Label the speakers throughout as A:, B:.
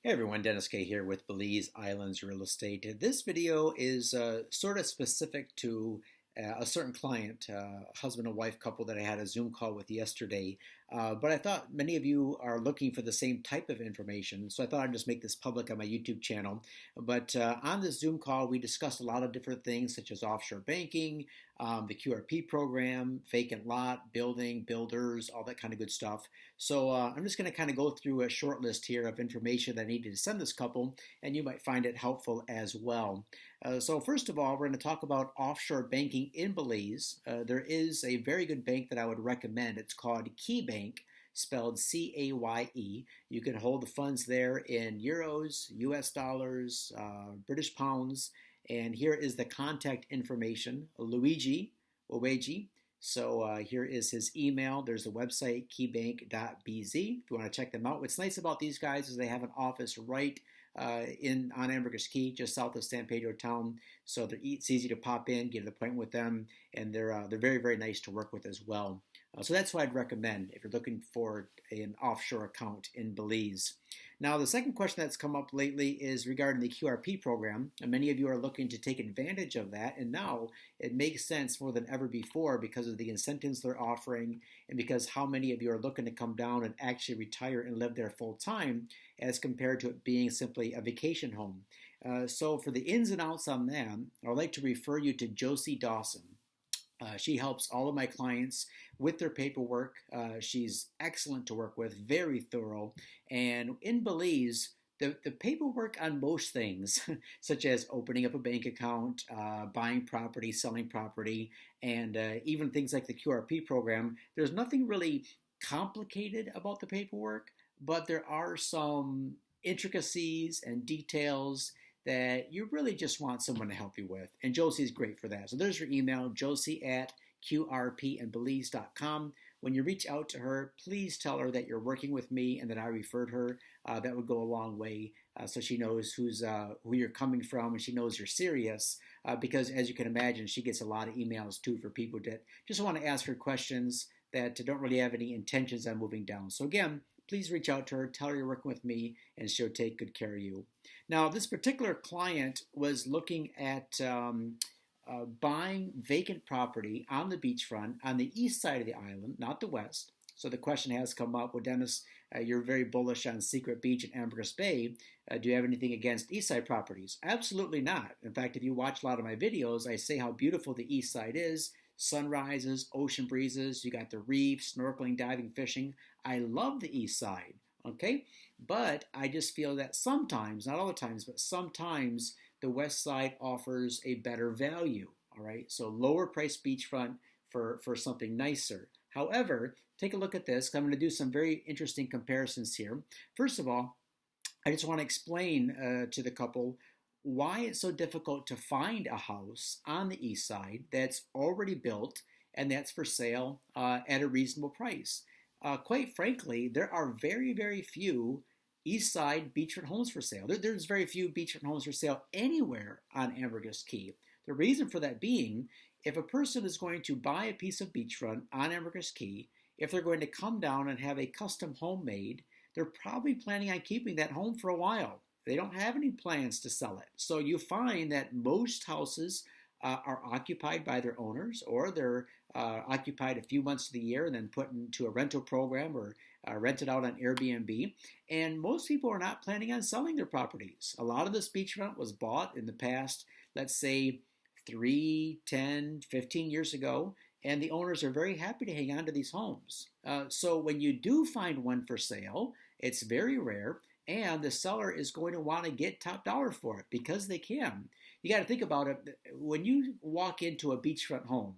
A: Hey everyone, Dennis Kaye here with Belize Islands Real Estate. This video is sort of specific to a certain client, husband and wife couple that I had a Zoom call with yesterday. But I thought many of you are looking for the same type of information, so I thought I'd just make this public on my YouTube channel. But on this Zoom call, we discussed a lot of different things such as offshore banking, the QRP program, vacant lot, building, builders, all that kind of good stuff. So I'm just going to kind of go through a short list here of information that I needed to send this couple, and you might find it helpful as well. So first of all, we're going to talk about offshore banking in Belize. There is a very good bank that I would recommend. It's called Caye Bank, spelled C-A-Y-E. You can hold the funds there in euros, US dollars, British pounds, and here is the contact information, Luigi Oweji. So here is his email. There's the website, keybank.bz, if you want to check them out. What's nice about these guys is they have an office right on Ambergris Caye, just south of San Pedro town. So it's easy to pop in, get an appointment with them, and they're very, very nice to work with as well. So that's what I'd recommend if you're looking for an offshore account in Belize. Now, the second question that's come up lately is regarding the QRP program. And many of you are looking to take advantage of that, and now it makes sense more than ever before because of the incentives they're offering and because how many of you are looking to come down and actually retire and live there full time as compared to it being simply a vacation home. So for the ins and outs on that, I'd like to refer you to Josie Dawson. She helps all of my clients with their paperwork. She's excellent to work with, very thorough. And in Belize, the paperwork on most things, such as opening up a bank account, buying property, selling property, and even things like the QRP program, there's nothing really complicated about the paperwork, but there are some intricacies and details that you really just want someone to help you with. And Josie's great for that. So there's your email, josie@qrpandbelize.com. When you reach out to her, please tell her that you're working with me and that I referred her. That would go a long way so she knows who you're coming from and she knows you're serious because as you can imagine, she gets a lot of emails too for people that just want to ask her questions that don't really have any intentions on moving down. So again, please reach out to her, tell her you're working with me, and she'll take good care of you. Now, this particular client was looking at buying vacant property on the beachfront on the east side of the island, not the west. So the question has come up, well, Dennis, you're very bullish on Secret Beach and Ambergris Bay. Do you have anything against east side properties? Absolutely not. In fact, if you watch a lot of my videos, I say how beautiful the east side is. Sunrises, ocean breezes, you got the reef, snorkeling, diving, fishing. I love the east side, okay? But I just feel that sometimes, not all the times, but sometimes the west side offers a better value, all right? So lower price beachfront for something nicer. However, take a look at this. I'm going to do some very interesting comparisons here. First of all, I just want to explain to the couple why it's so difficult to find a house on the east side that's already built and that's for sale at a reasonable price. Quite frankly, there are very, very few east side beachfront homes for sale. There's very few beachfront homes for sale anywhere on Ambergris Caye. The reason for that being, if a person is going to buy a piece of beachfront on Ambergris Caye, if they're going to come down and have a custom home made, they're probably planning on keeping that home for a while. They don't have any plans to sell it. So you find that most houses are occupied by their owners, or they're occupied a few months of the year and then put into a rental program or rented out on Airbnb. And most people are not planning on selling their properties. A lot of this beachfront was bought in the past, let's say 3, 10, 15 years ago, and the owners are very happy to hang on to these homes. So when you do find one for sale, it's very rare, and the seller is going to want to get top dollar for it because they can. You got to think about it. When you walk into a beachfront home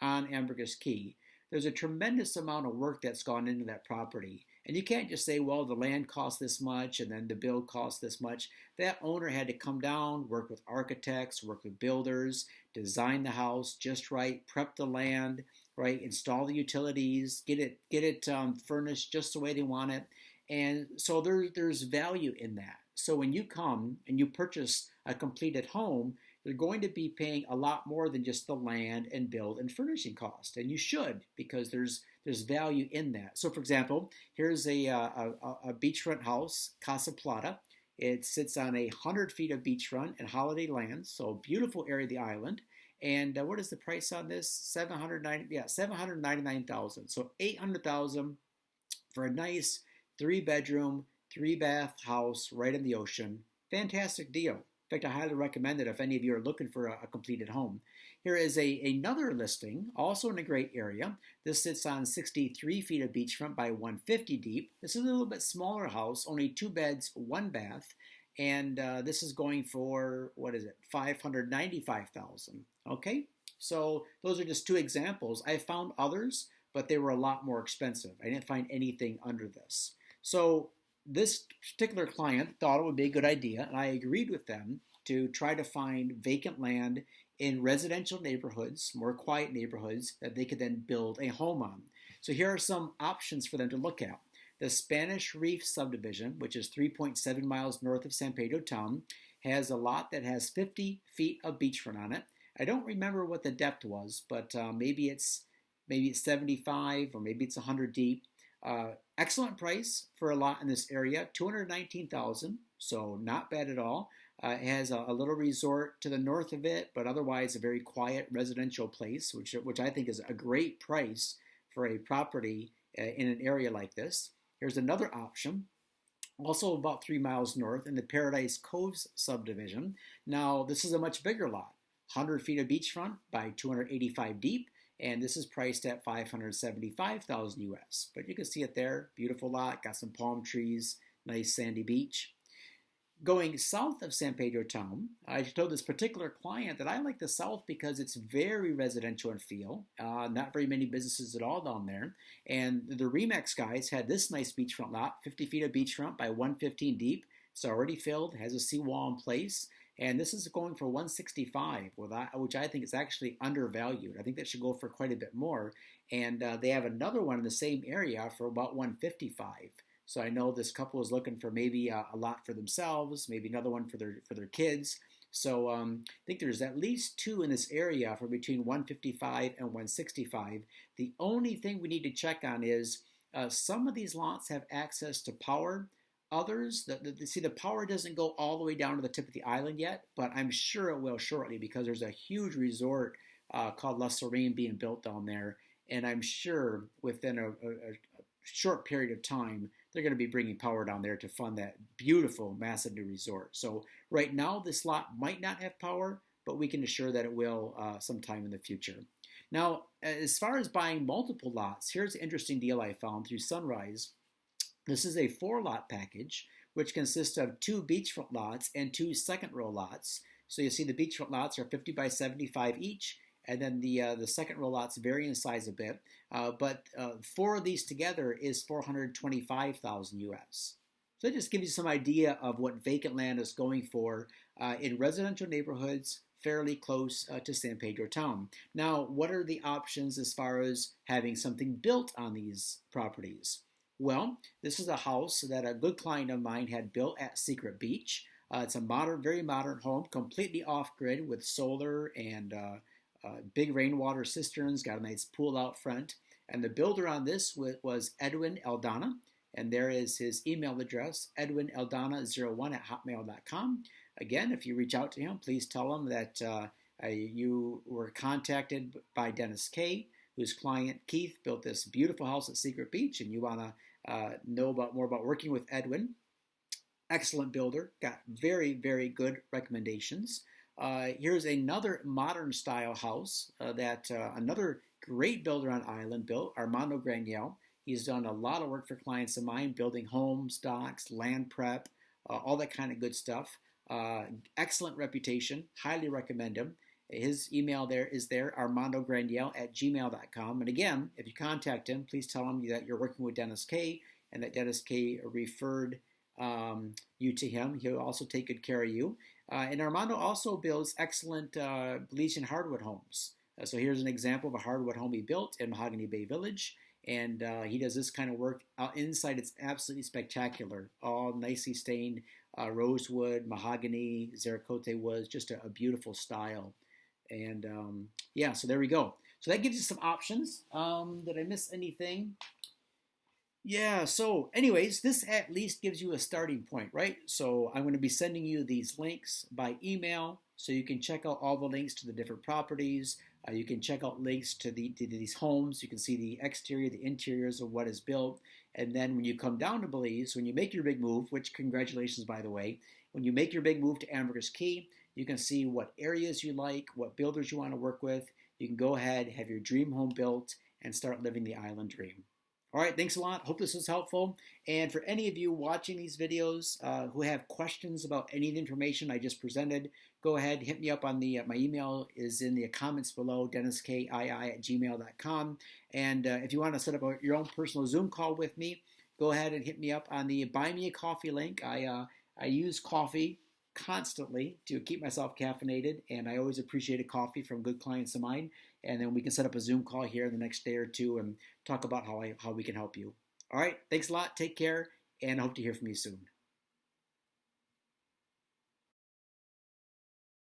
A: on Ambergris Caye, there's a tremendous amount of work that's gone into that property. And you can't just say, well, the land costs this much and then the build costs this much. That owner had to come down, work with architects, work with builders, design the house just right, prep the land, right, install the utilities, get it furnished just the way they want it. And so there's value in that. So when you come and you purchase a completed home, you're going to be paying a lot more than just the land and build and furnishing cost. And you should, because there's value in that. So for example, here's a beachfront house, Casa Plata. It sits on 100 feet of beachfront and holiday lands, so beautiful area of the island. And what is the price on this? 799,000. So 800,000 for a nice 3 bedroom, 3 bath house right in the ocean. Fantastic deal. In fact, I highly recommend it if any of you are looking for a completed home. Here is another listing, also in a great area. This sits on 63 feet of beachfront by 150 deep. This is a little bit smaller house, only 2 beds, 1 bath. And this is going for, what is it, 595,000. Okay, so those are just 2 examples. I found others, but they were a lot more expensive. I didn't find anything under this. So this particular client thought it would be a good idea, and I agreed with them to try to find vacant land in residential neighborhoods, more quiet neighborhoods, that they could then build a home on. So here are some options for them to look at. The Spanish Reef subdivision, which is 3.7 miles north of San Pedro town, has a lot that has 50 feet of beachfront on it. I don't remember what the depth was, but maybe it's 75 or maybe it's 100 deep. Excellent price for a lot in this area, $219,000, so not bad at all. It has a little resort to the north of it, but otherwise a very quiet residential place, which I think is a great price for a property in an area like this. Here's another option, also about 3 miles north in the Paradise Cove subdivision. Now, this is a much bigger lot, 100 feet of beachfront by 285 deep. And this is priced at $575,000 US. But you can see it there, beautiful lot, got some palm trees, nice sandy beach. Going south of San Pedro town, I told this particular client that I like the south because it's very residential in feel, not very many businesses at all down there. And the Remax guys had this nice beachfront lot, 50 feet of beachfront by 115 deep. It's already filled, has a seawall in place. And this is going for 165, which I think is actually undervalued. I think that should go for quite a bit more. And they have another one in the same area for about 155. So I know this couple is looking for maybe a lot for themselves, maybe another one for their kids. So I think there's at least 2 in this area for between 155 and 165. The only thing we need to check on is some of these lots have access to power. Others, the power doesn't go all the way down to the tip of the island yet, but I'm sure it will shortly because there's a huge resort called La Serene being built down there, and I'm sure within a short period of time they're going to be bringing power down there to fund that beautiful, massive new resort. So right now this lot might not have power, but we can assure that it will sometime in the future. Now, as far as buying multiple lots, here's an interesting deal I found through Sunrise. This is a 4-lot package, which consists of 2 beachfront lots and 2 second-row lots. So you see the beachfront lots are 50 by 75 each, and then the second-row lots vary in size a bit. But 4 of these together is $425,000 US. So that just gives you some idea of what vacant land is going for in residential neighborhoods fairly close to San Pedro town. Now, what are the options as far as having something built on these properties? Well, this is a house that a good client of mine had built at Secret Beach. It's a modern, very modern home, completely off-grid with solar and big rainwater cisterns, got a nice pool out front. And the builder on this was Edwin Eldana, and there is his email address, edwineldana01@hotmail.com. Again, if you reach out to him, please tell him that you were contacted by Dennis Kaye, whose client Keith built this beautiful house at Secret Beach, and you want to know more about working with Edwin. Excellent builder, got very, very good recommendations. Here's another modern style house that another great builder on island built, Armando Gran. He's done a lot of work for clients of mine, building homes, docks, land prep, all that kind of good stuff. Excellent reputation, highly recommend him. His email is there, armandograniel@gmail.com. And again, if you contact him, please tell him that you're working with Dennis Kaye and that Dennis Kaye referred you to him. He'll also take good care of you. And Armando also builds excellent Belizean hardwood homes. So here's an example of a hardwood home he built in Mahogany Bay Village. And he does this kind of work inside. It's absolutely spectacular. All nicely stained rosewood, mahogany, zericote woods, just a beautiful style. And yeah, so there we go. So that gives you some options. Did I miss anything? Yeah, so anyways, this at least gives you a starting point, right? So I'm going to be sending you these links by email so you can check out all the links to the different properties. You can check out links to these homes. You can see the exterior, the interiors of what is built. And then when you come down to Belize, when you make your big move, which congratulations, by the way, when you make your big move to Ambergris Caye, you can see what areas you like, what builders you want to work with. You can go ahead, have your dream home built, and start living the island dream. All right, thanks a lot. Hope this was helpful. And for any of you watching these videos who have questions about any of the information I just presented, go ahead, hit me up on my email is in the comments below, denniskii@gmail.com. And if you want to set up your own personal Zoom call with me, go ahead and hit me up on the Buy Me a Coffee link. I use coffee constantly to keep myself caffeinated, and I always appreciate a coffee from good clients of mine. And then we can set up a Zoom call here the next day or two and talk about how we can help you. All right, thanks a lot. Take care, and I hope to hear from you soon.